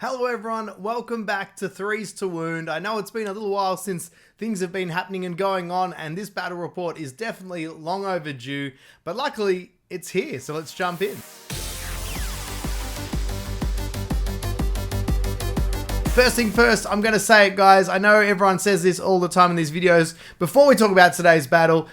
Hello everyone, welcome back to Threes to Wound. I know it's been a little while since things have been happening and going on, and this battle report is definitely long overdue, but luckily it's here, so let's jump in. First thing first, I'm going to say it guys, I know everyone says this all the time in these videos. Before we talk about today's battle,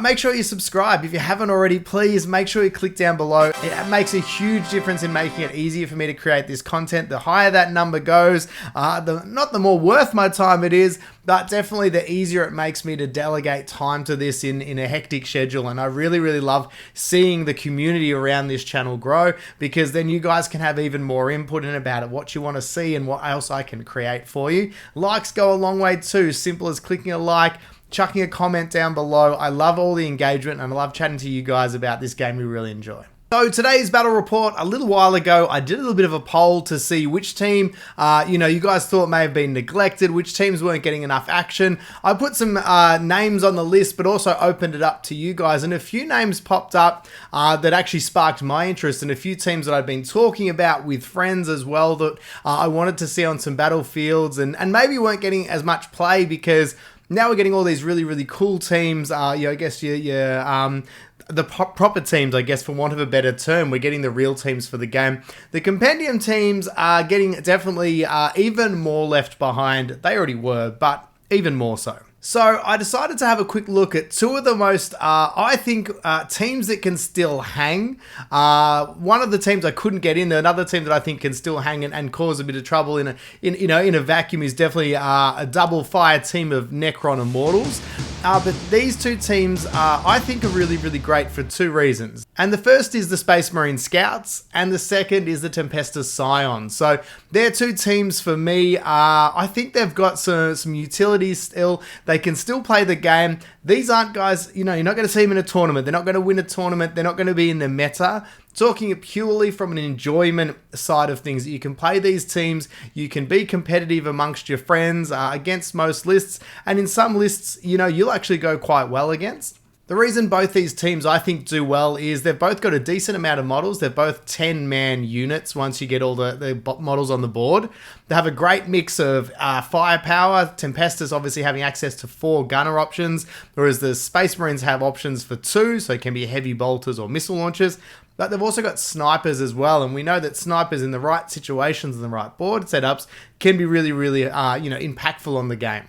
make sure you subscribe. If you haven't already, please make sure you click down below. It makes a huge difference in making it easier for me to create this content. The higher that number goes, not the more worth my time it is, but definitely the easier it makes me to delegate time to this in a hectic schedule. And I really love seeing the community around this channel grow, because then you guys can have even more input in about it, what you want to see and what else I can create for you. Likes go a long way too. Simple as clicking a like, chucking a comment down below. I love all the engagement and I love chatting to you guys about this game we really enjoy. So today's battle report, a little while ago, I did a little bit of a poll to see which team, you guys thought may have been neglected, which teams weren't getting enough action. I put some names on the list, but also opened it up to you guys, and a few names popped up that actually sparked my interest, and a few teams that I've been talking about with friends as well that I wanted to see on some battlefields, and maybe weren't getting as much play because now we're getting all these really cool teams. I guess the proper teams, I guess, for want of a better term. We're getting the real teams for the game. The compendium teams are getting definitely even more left behind. They already were, but even more so. So I decided to have a quick look at two of the most, I think, teams that can still hang. One of the teams I couldn't get in. Another team that I think can still hang and cause a bit of trouble in a vacuum is definitely a double fire team of Necron Immortals. But these two teams, I think, are really great for two reasons. And the first is the Space Marine Scouts, and the second is the Tempestus Scions. So they're two teams for me. I think they've got some utility still. They can still play the game. These aren't guys, you're not going to see them in a tournament. They're not going to win a tournament. They're not going to be in the meta. Talking purely from an enjoyment side of things, you can play these teams, you can be competitive amongst your friends against most lists, and in some lists, you'll actually go quite well against. The reason both these teams, I think, do well is they've both got a decent amount of models. They're both 10-man units once you get all the models on the board. They have a great mix of firepower. Tempestus obviously having access to 4 gunner options, whereas the Space Marines have options for 2, so it can be heavy bolters or missile launchers. But they've also got snipers as well, and we know that snipers in the right situations and the right board setups can be really impactful on the game.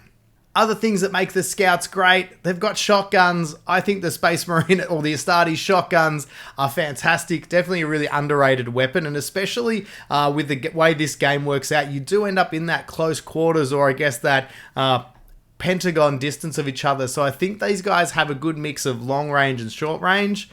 Other things that make the Scouts great, they've got shotguns. I think the Space Marine or the Astartes shotguns are fantastic. Definitely a really underrated weapon, and especially with the way this game works out, you do end up in that close quarters, or I guess that pentagon distance of each other. So I think these guys have a good mix of long range and short range.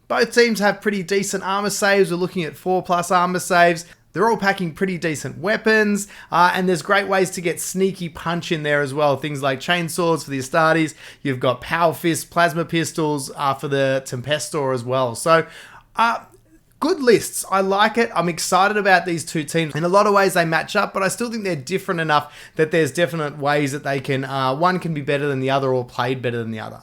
Both teams have pretty decent armor saves. We're looking at 4+ armor saves. They're all packing pretty decent weapons, and there's great ways to get sneaky punch in there as well. Things like chainsaws for the Astartes. You've got power fists, plasma pistols for the Tempestor as well. So, good lists. I like it. I'm excited about these two teams. In a lot of ways they match up, but I still think they're different enough that there's definite ways that they can, one can be better than the other or played better than the other.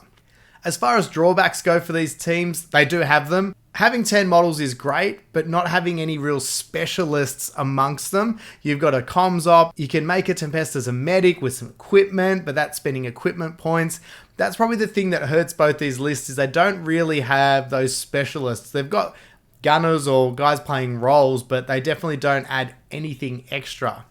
As far as drawbacks go for these teams, they do have them. Having 10 models is great, but not having any real specialists amongst them. You've got a comms op. You can make a Tempestus a medic with some equipment, but that's spending equipment points. That's probably the thing that hurts both these lists, is they don't really have those specialists. They've got gunners or guys playing roles, but they definitely don't add anything extra.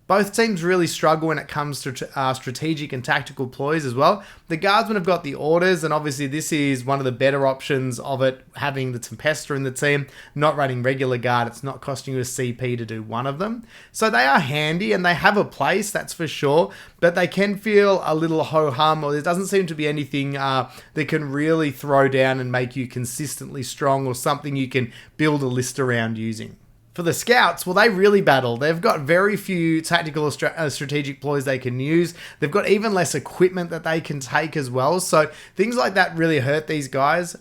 Both teams really struggle when it comes to strategic and tactical ploys as well. The Guardsmen have got the orders, and obviously this is one of the better options of it, having the Tempestor in the team, not running regular guard. It's not costing you a CP to do one of them. So they are handy, and they have a place, that's for sure, but they can feel a little ho-hum, or there doesn't seem to be anything that can really throw down and make you consistently strong, or something you can build a list around using. For the Scouts, well, they really battle. They've got very few tactical or strategic ploys they can use. They've got even less equipment that they can take as well. So things like that really hurt these guys.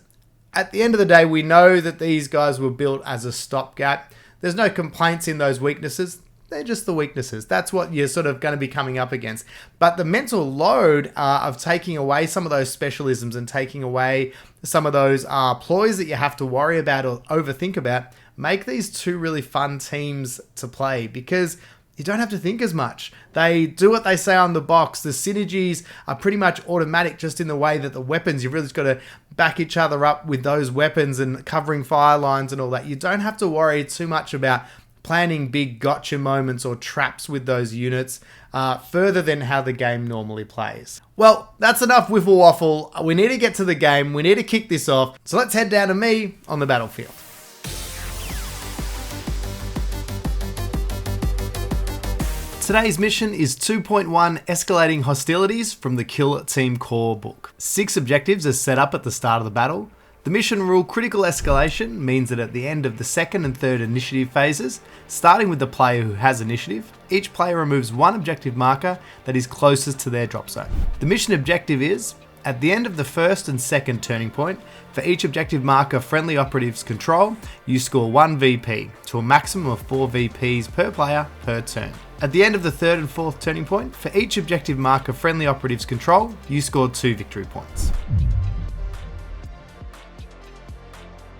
At the end of the day, we know that these guys were built as a stopgap. There's no complaints in those weaknesses. They're just the weaknesses. That's what you're sort of going to be coming up against. But the mental load of taking away some of those specialisms and taking away some of those ploys that you have to worry about or overthink about make these two really fun teams to play because you don't have to think as much. They do what they say on the box. The synergies are pretty much automatic just in the way that the weapons, you've really just got to back each other up with those weapons and covering fire lines and all that. You don't have to worry too much about planning big gotcha moments or traps with those units further than how the game normally plays. Well, that's enough wiffle waffle. We need to get to the game. We need to kick this off. So let's head down to me on the battlefield. Today's mission is 2.1 Escalating Hostilities from the Kill Team Core book. 6 objectives are set up at the start of the battle. The mission rule critical escalation means that at the end of the second and third initiative phases, starting with the player who has initiative, each player removes one objective marker that is closest to their drop zone. The mission objective is, at the end of the first and second turning point, for each objective marker friendly operatives control, you score 1 VP to a maximum of 4 VPs per player per turn. At the end of the third and fourth turning point, for each objective marker friendly operatives control, you score 2 victory points.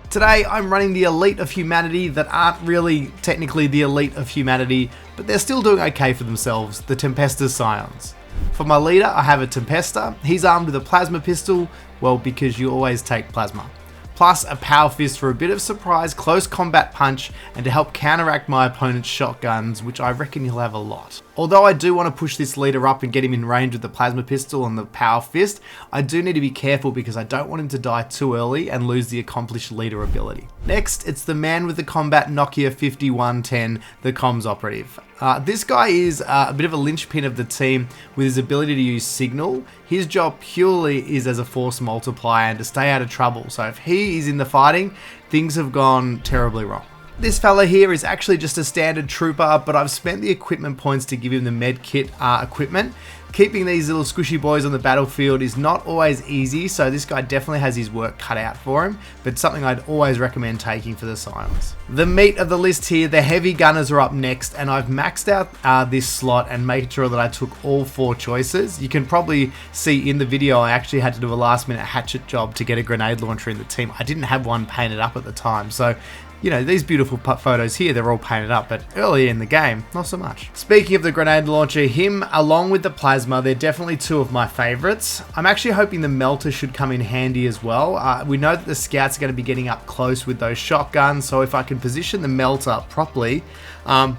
Today, I'm running the elite of humanity that aren't really technically the elite of humanity, but they're still doing okay for themselves, the Tempestus Scions. For my leader, I have a Tempesta. He's armed with a plasma pistol, well, because you always take plasma. Plus a power fist for a bit of surprise close combat punch and to help counteract my opponent's shotguns, which I reckon he'll have a lot. Although I do want to push this leader up and get him in range with the plasma pistol and the power fist, I do need to be careful because I don't want him to die too early and lose the accomplished leader ability. Next, it's the man with the combat Nokia 5110, the comms operative. This guy is a bit of a linchpin of the team with his ability to use signal. His job purely is as a force multiplier and to stay out of trouble. So if he is in the fighting, things have gone terribly wrong. This fella here is actually just a standard trooper, but I've spent the equipment points to give him the med kit equipment. Keeping these little squishy boys on the battlefield is not always easy, so this guy definitely has his work cut out for him, but something I'd always recommend taking for the Scions. The meat of the list here, the heavy gunners are up next, and I've maxed out this slot and made sure that I took all 4 choices. You can probably see in the video I actually had to do a last minute hatchet job to get a grenade launcher in the team. I didn't have one painted up at the time, so you know, these beautiful photos here, they're all painted up, but earlier in the game, not so much. Speaking of the grenade launcher, him along with the plasma, they're definitely 2 of my favorites. I'm actually hoping the melter should come in handy as well. We know that the scouts are going to be getting up close with those shotguns, so if I can position the melter properly,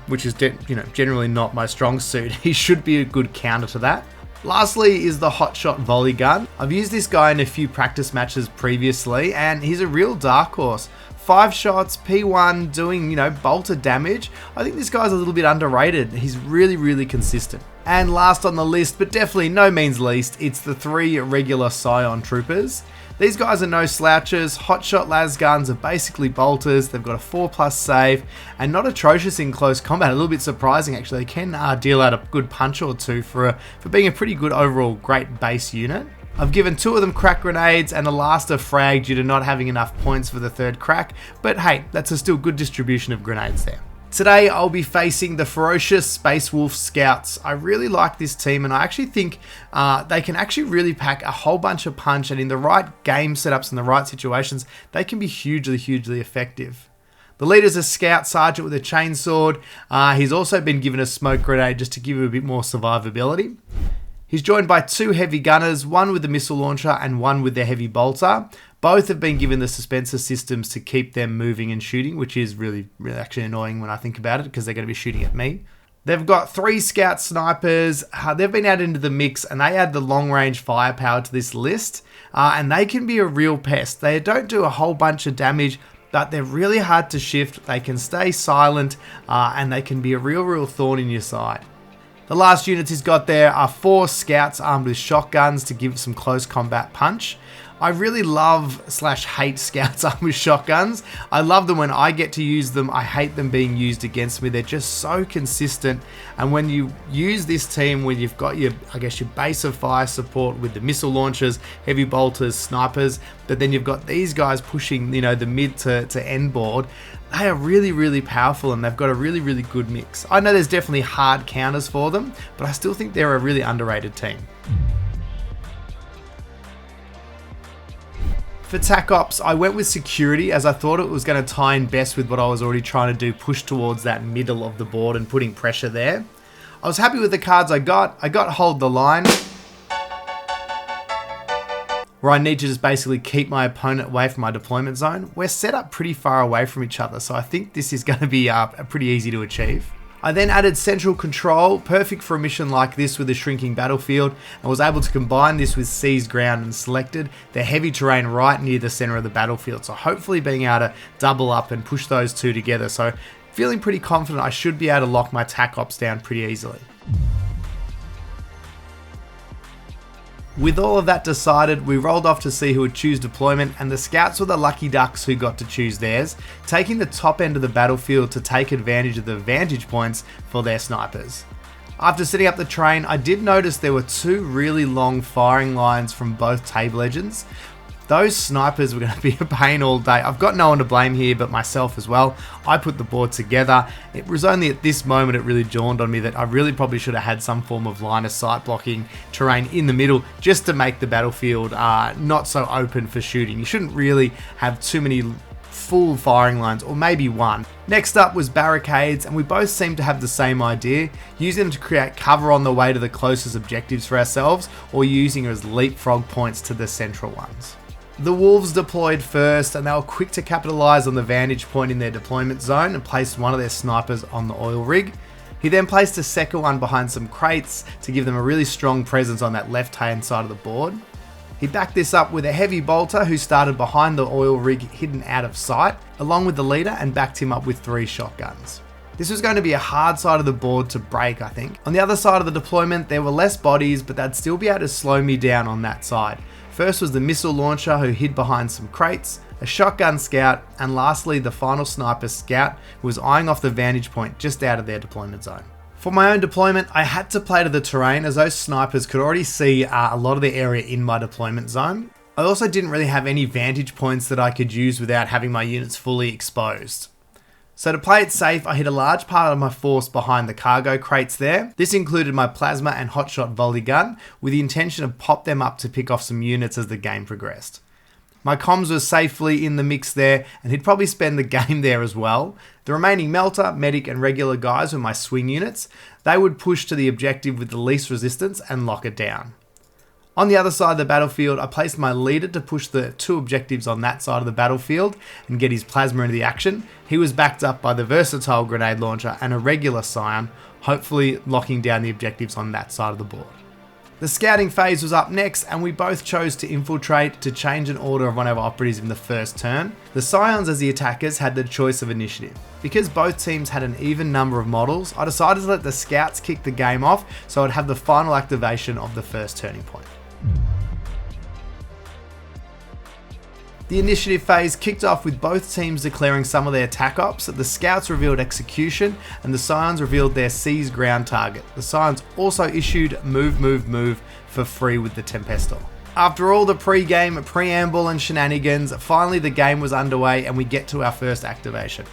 which is generally not my strong suit, he should be a good counter to that. Lastly is the hotshot volley gun. I've used this guy in a few practice matches previously, and he's a real dark horse. 5 shots, P1, doing, bolter damage. I think this guy's a little bit underrated. He's really, really consistent. And last on the list, but definitely no means least, it's the 3 regular Scion troopers. These guys are no slouches. Hotshot las guns are basically bolters. They've got a 4+ save and not atrocious in close combat. A little bit surprising actually. They can deal out a good punch or 2 for being a pretty good overall great base unit. I've given 2 of them crack grenades and the last are fragged due to not having enough points for the 3rd crack, but hey, that's a still good distribution of grenades there. Today I'll be facing the ferocious Space Wolf Scouts. I really like this team and I actually think they can actually really pack a whole bunch of punch, and in the right game setups and the right situations, they can be hugely, hugely effective. The leader's a scout sergeant with a chainsword. He's also been given a smoke grenade just to give him a bit more survivability. He's joined by 2 heavy gunners, one with the missile launcher and one with their heavy bolter. Both have been given the dispenser systems to keep them moving and shooting, which is really, really actually annoying when I think about it because they're going to be shooting at me. They've got 3 scout snipers. They've been added into the mix and they add the long range firepower to this list. And they can be a real pest. They don't do a whole bunch of damage, but they're really hard to shift. They can stay silent and they can be a real thorn in your side. The last units he's got there are 4 scouts armed with shotguns to give some close combat punch. I really love / hate scouts armed with shotguns. I love them when I get to use them. I hate them being used against me. They're just so consistent. And when you use this team where you've got your base of fire support with the missile launchers, heavy bolters, snipers, but then you've got these guys pushing, the mid to end board, they are really powerful and they've got a really good mix. I know there's definitely hard counters for them, but I still think they're a really underrated team. For tac ops, I went with security as I thought it was going to tie in best with what I was already trying to do, push towards that middle of the board and putting pressure there. I was happy with the cards I got. I got hold the line, where I need to just basically keep my opponent away from my deployment zone. We're set up pretty far away from each other, so I think this is going to be pretty easy to achieve. I then added central control, perfect for a mission like this with a shrinking battlefield, and was able to combine this with seized ground and selected the heavy terrain right near the center of the battlefield. So hopefully being able to double up and push those two together. So feeling pretty confident I should be able to lock my tac ops down pretty easily. With all of that decided, we rolled off to see who would choose deployment, and the scouts were the lucky ducks who got to choose theirs, taking the top end of the battlefield to take advantage of the vantage points for their snipers. After setting up the terrain, I did notice there were two really long firing lines from both table edges. Those snipers were going to be a pain all day. I've got no one to blame here but myself as well. I put the board together. It was only at this moment it really dawned on me that I really probably should have had some form of line of sight blocking terrain in the middle just to make the battlefield not so open for shooting. You shouldn't really have too many full firing lines, or maybe one. Next up was barricades, and we both seemed to have the same idea, using them to create cover on the way to the closest objectives for ourselves, or using it as leapfrog points to the central ones. The Wolves deployed first, and they were quick to capitalize on the vantage point in their deployment zone and placed one of their snipers on the oil rig. He then placed a second one behind some crates to give them a really strong presence on that left hand side of the board. He backed this up with a heavy bolter who started behind the oil rig hidden out of sight, along with the leader, and backed him up with 3 shotguns. This was going to be a hard side of the board to break, I think. On the other side of the deployment, there were less bodies, but they'd still be able to slow me down on that side. First was the missile launcher who hid behind some crates, a shotgun scout, and lastly the final sniper scout who was eyeing off the vantage point just out of their deployment zone. For my own deployment, I had to play to the terrain as those snipers could already see a lot of the area in my deployment zone. I also didn't really have any vantage points that I could use without having my units fully exposed. So to play it safe, I hid a large part of my force behind the cargo crates there. This included my plasma and hotshot volley gun, with the intention of pop them up to pick off some units as the game progressed. My comms was safely in the mix there, and he'd probably spend the game there as well. The remaining melter, medic and regular guys were my swing units. They would push to the objective with the least resistance and lock it down. On the other side of the battlefield, I placed my leader to push the 2 objectives on that side of the battlefield and get his plasma into the action. He was backed up by the versatile grenade launcher and a regular Scion, hopefully locking down the objectives on that side of the board. The scouting phase was up next, and we both chose to infiltrate to change an order of one of our operatives in the first turn. The Scions as the attackers had the choice of initiative. Because both teams had an even number of models, I decided to let the scouts kick the game off so I'd have the final activation of the first turning point. The initiative phase kicked off with both teams declaring some of their attack ops. The scouts revealed execution and the Scions revealed their seize ground target. The Scions also issued move for free with the Tempestus. After all the pre-game, preamble and shenanigans, finally the game was underway and we get to our first activation.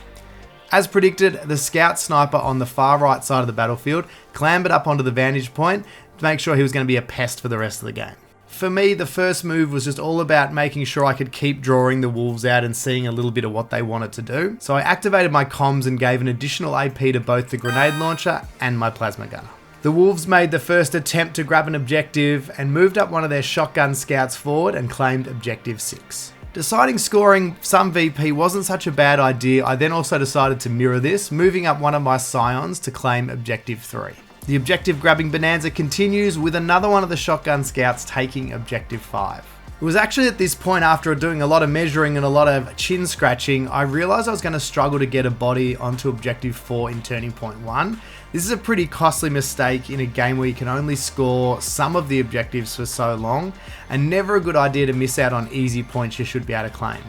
As predicted, the scout sniper on the far right side of the battlefield clambered up onto the vantage point to make sure he was going to be a pest for the rest of the game. For me, the first move was just all about making sure I could keep drawing the wolves out and seeing a little bit of what they wanted to do. So I activated my comms and gave an additional AP to both the grenade launcher and my plasma gunner. The wolves made the first attempt to grab an objective and moved up one of their shotgun scouts forward and claimed objective 6. Deciding scoring some VP wasn't such a bad idea, I then also decided to mirror this, moving up one of my Scions to claim objective 3. The objective grabbing bonanza continues with another one of the shotgun scouts taking objective 5. It was actually at this point, after doing a lot of measuring and a lot of chin scratching, I realized I was going to struggle to get a body onto objective 4 in turning point 1. This is a pretty costly mistake in a game where you can only score some of the objectives for so long, and never a good idea to miss out on easy points you should be able to claim.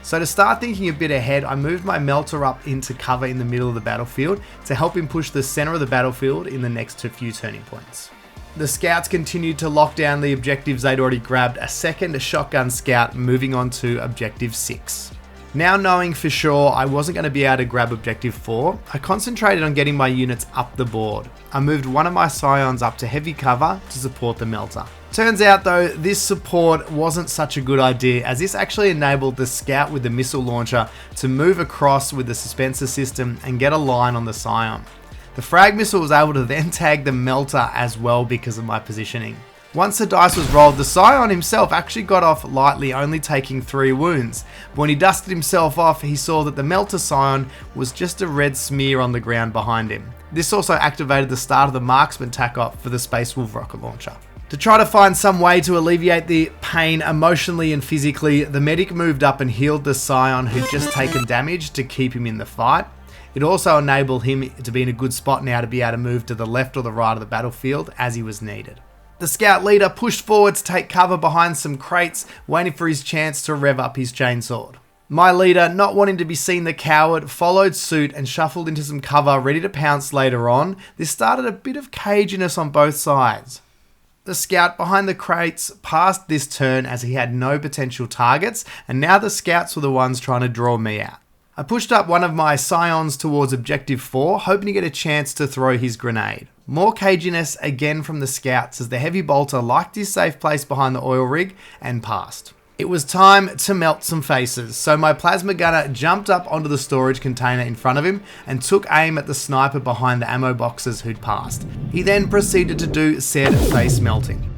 So to start thinking a bit ahead, I moved my melter up into cover in the middle of the battlefield to help him push the center of the battlefield in the next few turning points. The scouts continued to lock down the objectives they'd already grabbed, a second shotgun scout moving on to objective 6. Now knowing for sure I wasn't going to be able to grab objective 4, I concentrated on getting my units up the board. I moved one of my Scions up to heavy cover to support the melter. Turns out though, this support wasn't such a good idea, as this actually enabled the scout with the missile launcher to move across with the dispenser system and get a line on the Scion. The frag missile was able to then tag the melter as well because of my positioning. Once the dice was rolled, the Scion himself actually got off lightly, only taking 3 wounds. But when he dusted himself off, he saw that the melter Scion was just a red smear on the ground behind him. This also activated the start of the marksman tac-op for the Space Wolf rocket launcher. To try to find some way to alleviate the pain emotionally and physically, the medic moved up and healed the Scion who'd just taken damage to keep him in the fight. It also enabled him to be in a good spot now to be able to move to the left or the right of the battlefield as he was needed. The scout leader pushed forward to take cover behind some crates, waiting for his chance to rev up his chainsword. My leader, not wanting to be seen the coward, followed suit and shuffled into some cover ready to pounce later on. This started a bit of caginess on both sides. The scout behind the crates passed this turn as he had no potential targets, and now the scouts were the ones trying to draw me out. I pushed up one of my Scions towards objective 4, hoping to get a chance to throw his grenade. More caginess again from the scouts as the heavy bolter liked his safe place behind the oil rig and passed. It was time to melt some faces, so my plasma gunner jumped up onto the storage container in front of him and took aim at the sniper behind the ammo boxes who'd passed. He then proceeded to do said face melting.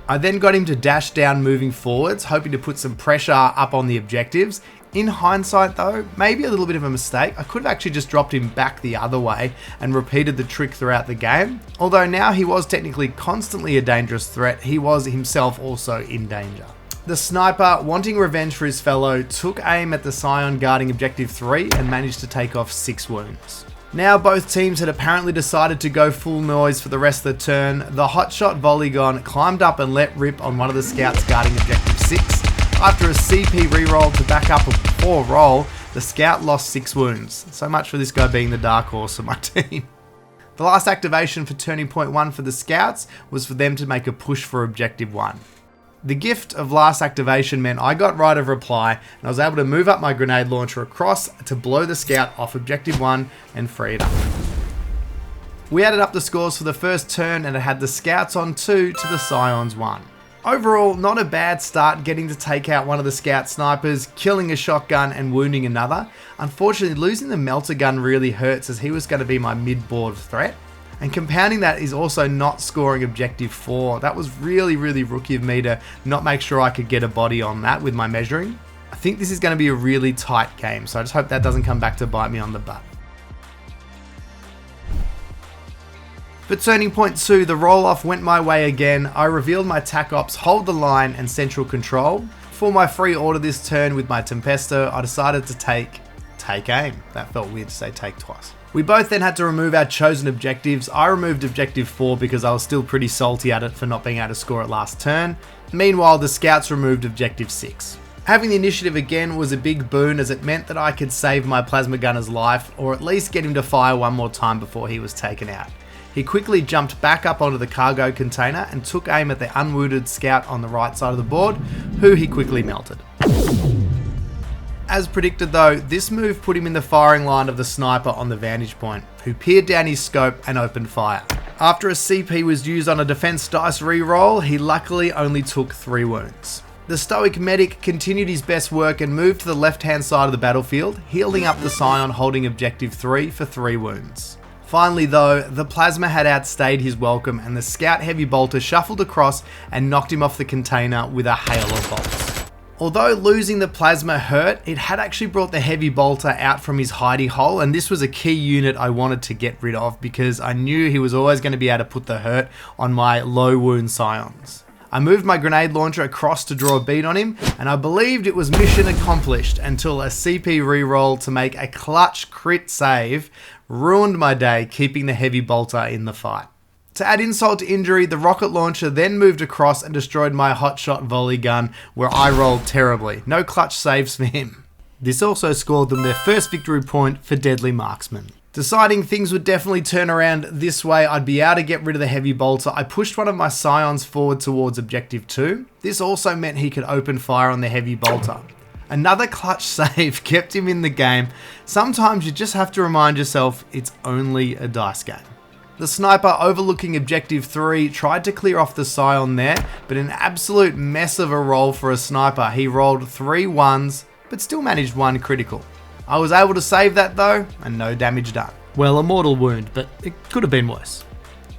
I then got him to dash down moving forwards, hoping to put some pressure up on the objectives. In hindsight though, maybe a little bit of a mistake. I could have actually just dropped him back the other way and repeated the trick throughout the game. Although now he was technically constantly a dangerous threat, he was himself also in danger. The sniper, wanting revenge for his fellow, took aim at the Scion guarding objective 3 and managed to take off 6 wounds. Now both teams had apparently decided to go full noise for the rest of the turn. The hotshot Volleygon climbed up and let rip on one of the scouts guarding objective 6. After a CP reroll to back up a poor roll, the scout lost 6 wounds. So much for this guy being the dark horse of my team. The last activation for turning point 1 for the scouts was for them to make a push for objective 1. The gift of last activation meant I got right of reply and I was able to move up my grenade launcher across to blow the scout off objective 1 and free it up. We added up the scores for the first turn and it had the scouts on 2 to the Scions 1. Overall, not a bad start getting to take out one of the scout snipers, killing a shotgun and wounding another. Unfortunately, losing the melter gun really hurts as he was going to be my mid-board threat. And compounding that is also not scoring objective 4. That was really rookie of me to not make sure I could get a body on that with my measuring. I think this is going to be a really tight game, so I just hope that doesn't come back to bite me on the butt. For turning point 2, the roll-off went my way again. I revealed my tac ops, hold the line and central control. For my free order this turn with my Tempesto, I decided to take aim. That felt weird to say take twice. We both then had to remove our chosen objectives. I removed objective 4 because I was still pretty salty at it for not being able to score it last turn. Meanwhile, the scouts removed objective 6. Having the initiative again was a big boon as it meant that I could save my plasma gunner's life, or at least get him to fire one more time before he was taken out. He quickly jumped back up onto the cargo container and took aim at the unwounded scout on the right side of the board, who he quickly melted. As predicted though, this move put him in the firing line of the sniper on the vantage point, who peered down his scope and opened fire. After a CP was used on a defense dice reroll, he luckily only took 3 wounds. The stoic medic continued his best work and moved to the left hand side of the battlefield, healing up the Scion holding objective 3 for 3 wounds. Finally though, the plasma had outstayed his welcome and the scout heavy bolter shuffled across and knocked him off the container with a hail of bolts. Although losing the plasma hurt, it had actually brought the heavy bolter out from his hidey hole, and this was a key unit I wanted to get rid of because I knew he was always going to be able to put the hurt on my low wound Scions. I moved my grenade launcher across to draw a bead on him, and I believed it was mission accomplished until a CP reroll to make a clutch crit save ruined my day, keeping the heavy bolter in the fight. To add insult to injury, the rocket launcher then moved across and destroyed my hotshot volley gun, where I rolled terribly. No clutch saves for him. This also scored them their first victory point for Deadly Marksman. Deciding things would definitely turn around this way, I'd be able to get rid of the heavy bolter, I pushed one of my Scions forward towards objective 2. This also meant he could open fire on the heavy bolter. Another clutch save kept him in the game. Sometimes you just have to remind yourself it's only a dice game. The sniper overlooking Objective 3 tried to clear off the Scion there, but an absolute mess of a roll for a sniper. He rolled 3 1s, but still managed 1 critical. I was able to save that though, and no damage done. Well, a mortal wound, but it could have been worse.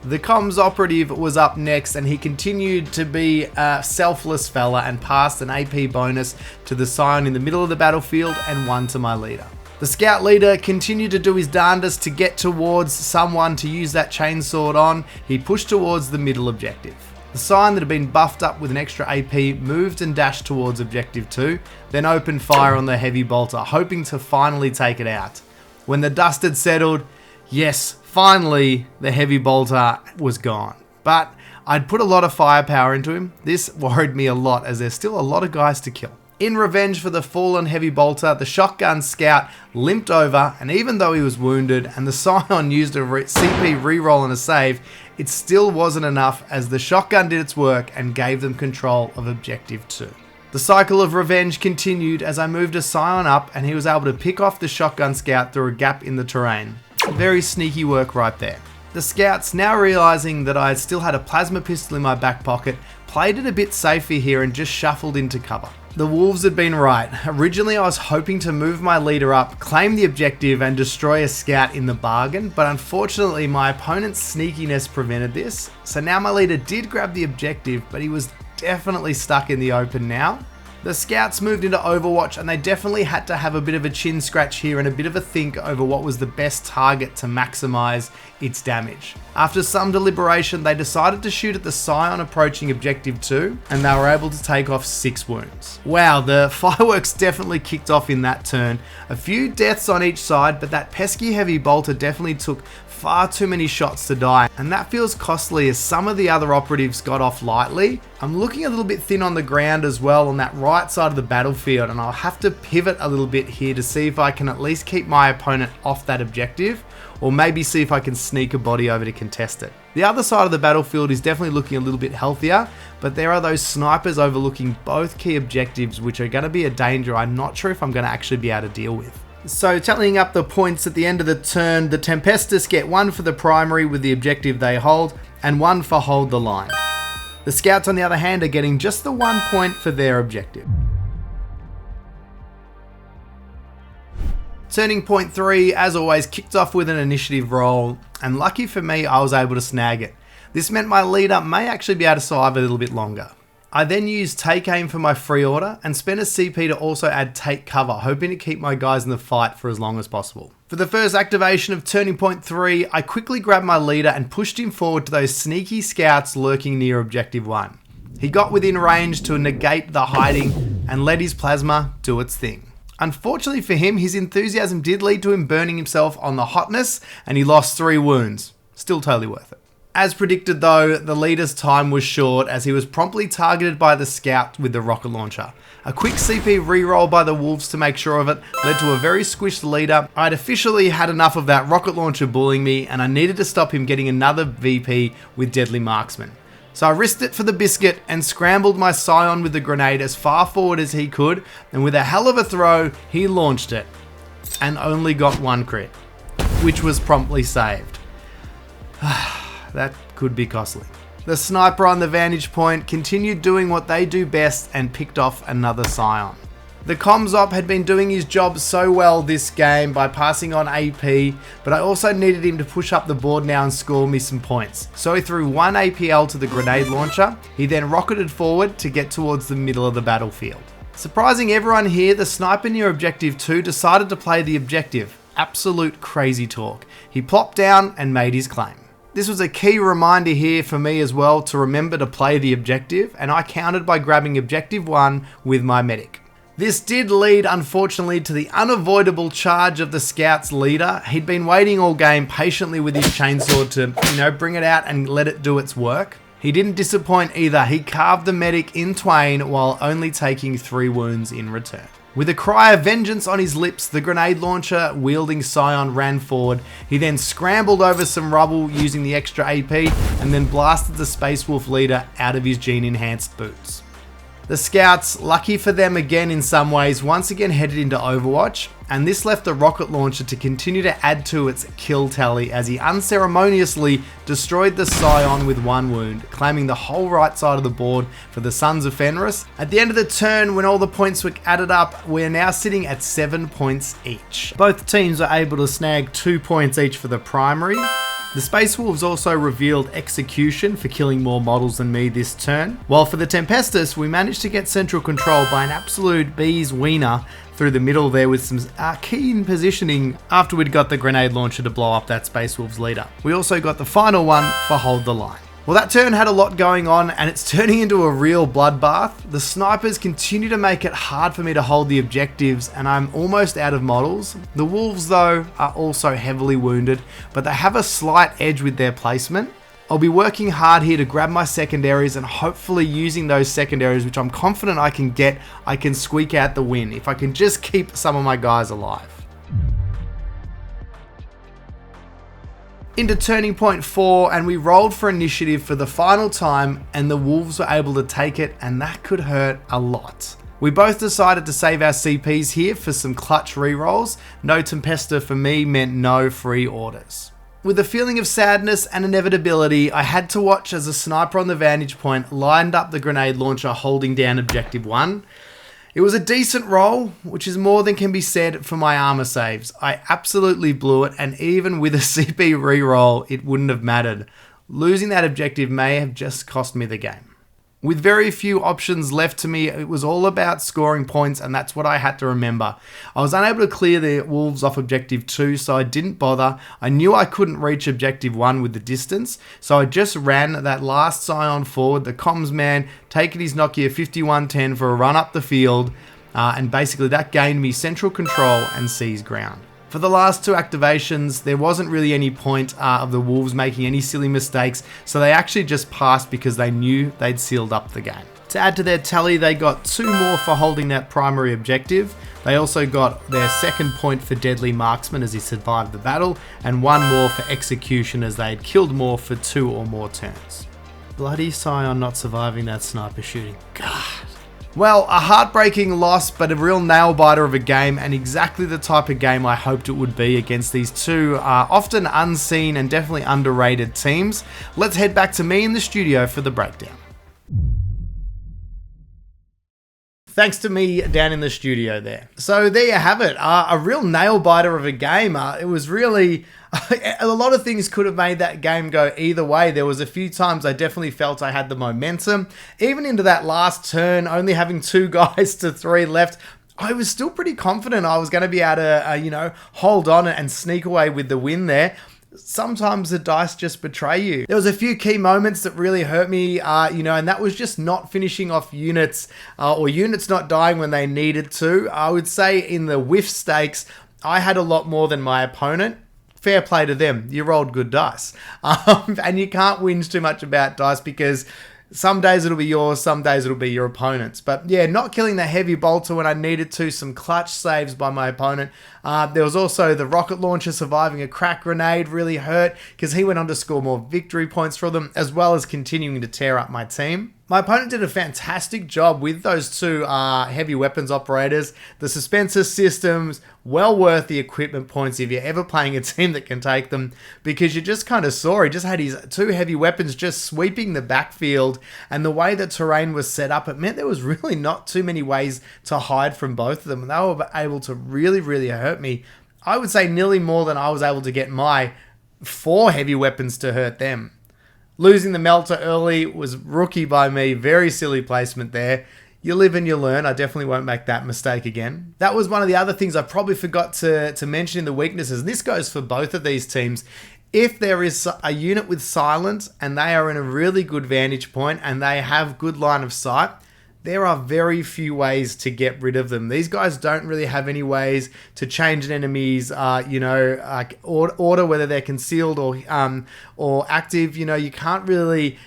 The comms operative was up next, and he continued to be a selfless fella and passed an AP bonus to the Scion in the middle of the battlefield and 1 to my leader. The scout leader continued to do his darndest to get towards someone to use that chainsword on. He pushed towards the middle objective. The Scion that had been buffed up with an extra AP moved and dashed towards Objective 2, then opened fire on the heavy bolter, hoping to finally take it out. When the dust had settled, yes, finally the heavy bolter was gone. But I'd put a lot of firepower into him. This worried me a lot as there's still a lot of guys to kill. In revenge for the fallen heavy bolter, the shotgun scout limped over, and even though he was wounded and the Scion used a CP reroll and a save, it still wasn't enough as the shotgun did its work and gave them control of Objective 2. The cycle of revenge continued as I moved a Scion up and he was able to pick off the shotgun scout through a gap in the terrain. Very sneaky work right there. The scouts, now realizing that I still had a plasma pistol in my back pocket, played it a bit safer here and just shuffled into cover. The wolves had been right. Originally I was hoping to move my leader up, claim the objective and destroy a scout in the bargain, but unfortunately my opponent's sneakiness prevented this. So now my leader did grab the objective, but he was definitely stuck in the open now. The scouts moved into Overwatch and they definitely had to have a bit of a chin scratch here and a bit of a think over what was the best target to maximize its damage. After some deliberation, they decided to shoot at the Scion approaching Objective 2 and they were able to take off 6 wounds. Wow, the fireworks definitely kicked off in that turn. A few deaths on each side, but that pesky heavy bolter definitely took far too many shots to die, and that feels costly as some of the other operatives got off lightly. I'm looking a little bit thin on the ground as well on that right side of the battlefield, and I'll have to pivot a little bit here to see if I can at least keep my opponent off that objective, or maybe see if I can sneak a body over to contest it. The other side of the battlefield is definitely looking a little bit healthier, but there are those snipers overlooking both key objectives, which are going to be a danger I'm not sure if I'm going to actually be able to deal with. So tallying up the points at the end of the turn, the Tempestus get 1 for the primary with the objective they hold, and 1 for hold the line. The scouts on the other hand are getting just the 1 point for their objective. Turning point 3, as always, kicked off with an initiative roll, and lucky for me I was able to snag it. This meant my leader may actually be able to survive a little bit longer. I then used Take Aim for my free order and spent a CP to also add Take Cover, hoping to keep my guys in the fight for as long as possible. For the first activation of Turning Point 3, I quickly grabbed my leader and pushed him forward to those sneaky scouts lurking near Objective 1. He got within range to negate the hiding and let his plasma do its thing. Unfortunately for him, his enthusiasm did lead to him burning himself on the hotness and he lost 3 wounds. Still totally worth it. As predicted though, the leader's time was short as he was promptly targeted by the scout with the rocket launcher. A quick CP reroll by the wolves to make sure of it led to a very squished leader. I'd officially had enough of that rocket launcher bullying me and I needed to stop him getting another VP with Deadly Marksman. So I risked it for the biscuit and scrambled my Scion with the grenade as far forward as he could, and with a hell of a throw, he launched it and only got 1 crit, which was promptly saved. That could be costly. The sniper on the vantage point continued doing what they do best and picked off another Scion. The comms op had been doing his job so well this game by passing on AP, but I also needed him to push up the board now and score me some points. So he threw 1 APL to the grenade launcher. He then rocketed forward to get towards the middle of the battlefield. Surprising everyone here, the sniper near Objective 2 decided to play the objective. Absolute crazy talk. He plopped down and made his claim. This was a key reminder here for me as well to remember to play the objective, and I countered by grabbing Objective 1 with my medic. This did lead, unfortunately, to the unavoidable charge of the scout's leader. He'd been waiting all game patiently with his chainsword to, bring it out and let it do its work. He didn't disappoint either. He carved the medic in twain while only taking 3 wounds in return. With a cry of vengeance on his lips, the grenade launcher wielding Scion ran forward. He then scrambled over some rubble using the extra AP and then blasted the Space Wolf leader out of his gene enhanced boots. The scouts, lucky for them again in some ways, once again headed into Overwatch, and this left the rocket launcher to continue to add to its kill tally as he unceremoniously destroyed the Scion with 1 wound, claiming the whole right side of the board for the Sons of Fenris. At the end of the turn, when all the points were added up, we're now sitting at 7 points each. Both teams were able to snag 2 points each for the primary. The Space Wolves also revealed execution for killing more models than me this turn, while for the Tempestus we managed to get central control by an absolute bee's wiener through the middle there with some keen positioning after we'd got the grenade launcher to blow up that Space Wolves leader. We also got the final one for Hold the Line. Well, that turn had a lot going on and it's turning into a real bloodbath. The snipers continue to make it hard for me to hold the objectives and I'm almost out of models. The wolves though are also heavily wounded, but they have a slight edge with their placement. I'll be working hard here to grab my secondaries and hopefully using those secondaries, which I'm confident I can get, I can squeak out the win if I can just keep some of my guys alive. Into turning point 4 and we rolled for initiative for the final time and the wolves were able to take it and that could hurt a lot. We both decided to save our CPs here for some clutch rerolls. No Tempesta for me meant no free orders. With a feeling of sadness and inevitability, I had to watch as a sniper on the vantage point lined up the grenade launcher holding down objective 1. It was a decent roll, which is more than can be said for my armor saves. I absolutely blew it, and even with a CP reroll, it wouldn't have mattered. Losing that objective may have just cost me the game. With very few options left to me, it was all about scoring points, and that's what I had to remember. I was unable to clear the wolves off objective 2, so I didn't bother. I knew I couldn't reach objective 1 with the distance, so I just ran that last Scion forward, the comms man, taking his Nokia 5110 for a run up the field, and basically that gained me central control and seized ground. For the last 2 activations, there wasn't really any point of the wolves making any silly mistakes, so they actually just passed because they knew they'd sealed up the game. To add to their tally, they got 2 more for holding that primary objective. They also got their 2nd point for deadly marksman as he survived the battle, and 1 more for execution as they had killed more for 2 or more turns. Bloody Scion not surviving that sniper shooting. God. Well, a heartbreaking loss, but a real nail-biter of a game, and exactly the type of game I hoped it would be against these 2 often unseen and definitely underrated teams. Let's head back to me in the studio for the breakdown. Thanks to me down in the studio there. So there you have it, a real nail-biter of a game. It was really... a lot of things could have made that game go either way. There was a few times I definitely felt I had the momentum. Even into that last turn, only having 2 guys to 3 left, I was still pretty confident I was going to be able to, hold on and sneak away with the win there. Sometimes the dice just betray you. There was a few key moments that really hurt me, and that was just not finishing off units or units not dying when they needed to. I would say in the whiff stakes, I had a lot more than my opponent. Fair play to them. You rolled good dice. And you can't whinge too much about dice because some days it'll be yours, some days it'll be your opponent's. But yeah, not killing the heavy bolter when I needed to, some clutch saves by my opponent. There was also the rocket launcher surviving a crack grenade really hurt because he went on to score more victory points for them, as well as continuing to tear up my team. My opponent did a fantastic job with those 2 heavy weapons operators. The suspense systems, well worth the equipment points if you're ever playing a team that can take them, because you just kind of saw he just had his 2 heavy weapons just sweeping the backfield, and the way the terrain was set up, it meant there was really not too many ways to hide from both of them, and they were able to really, really hurt me. I would say nearly more than I was able to get my 4 heavy weapons to hurt them. Losing the melter early was rookie by me. Very silly placement there. You live and you learn. I definitely won't make that mistake again. That was one of the other things I probably forgot to mention in the weaknesses. And this goes for both of these teams. If there is a unit with silence and they are in a really good vantage point and they have good line of sight, there are very few ways to get rid of them. These guys don't really have any ways to change an enemy's, order, whether they're concealed or active. You can't really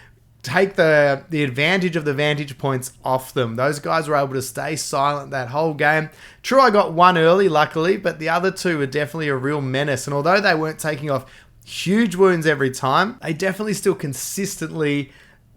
take the advantage of the vantage points off them. Those guys were able to stay silent that whole game. True, I got 1 early, luckily, but the other 2 were definitely a real menace. And although they weren't taking off huge wounds every time, they definitely still consistently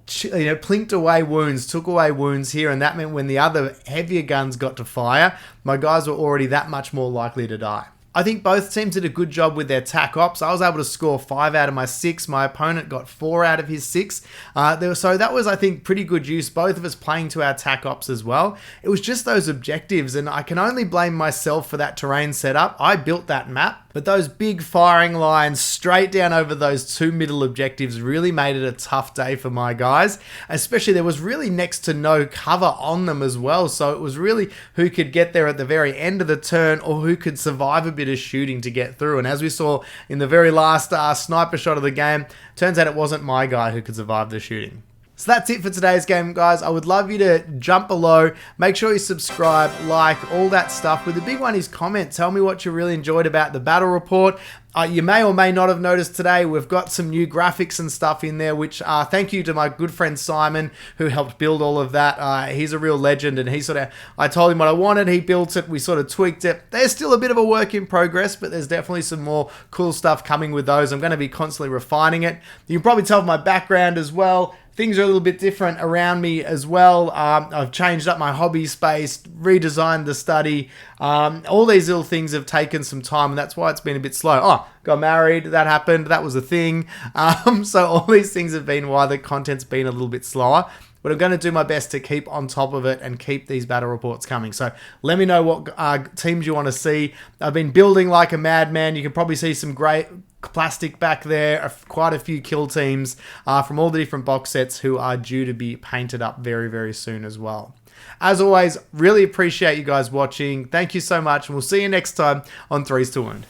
plinked away wounds, took away wounds here, and that meant when the other heavier guns got to fire, my guys were already that much more likely to die. I think both teams did a good job with their tac ops. I was able to score 5 out of my 6. My opponent got 4 out of his 6. So that was, I think, pretty good use. Both of us playing to our tac ops as well. It was just those objectives, and I can only blame myself for that terrain setup. I built that map, but those big firing lines straight down over those 2 middle objectives really made it a tough day for my guys. Especially there was really next to no cover on them as well. So it was really who could get there at the very end of the turn or who could survive a bit of shooting to get through. And as we saw in the very last sniper shot of the game, turns out it wasn't my guy who could survive the shooting. So that's it for today's game, guys. I would love you to jump below. Make sure you subscribe, like, all that stuff. But the big one is comment. Tell me what you really enjoyed about the battle report. You may or may not have noticed today, we've got some new graphics and stuff in there, which thank you to my good friend Simon, who helped build all of that. He's a real legend, and I told him what I wanted, he built it, we sort of tweaked it. There's still a bit of a work in progress, but there's definitely some more cool stuff coming with those. I'm going to be constantly refining it. You can probably tell from my background as well. Things are a little bit different around me as well. I've changed up my hobby space, redesigned the study. All these little things have taken some time, and that's why it's been a bit slow. Oh, got married, that happened, that was a thing. So all these things have been why the content's been a little bit slower. But I'm going to do my best to keep on top of it and keep these battle reports coming. So let me know what teams you want to see. I've been building like a madman. You can probably see some great plastic back there, quite a few kill teams from all the different box sets who are due to be painted up very, very soon as well. As always, really appreciate you guys watching. Thank you so much, and we'll see you next time on Threes to Wound.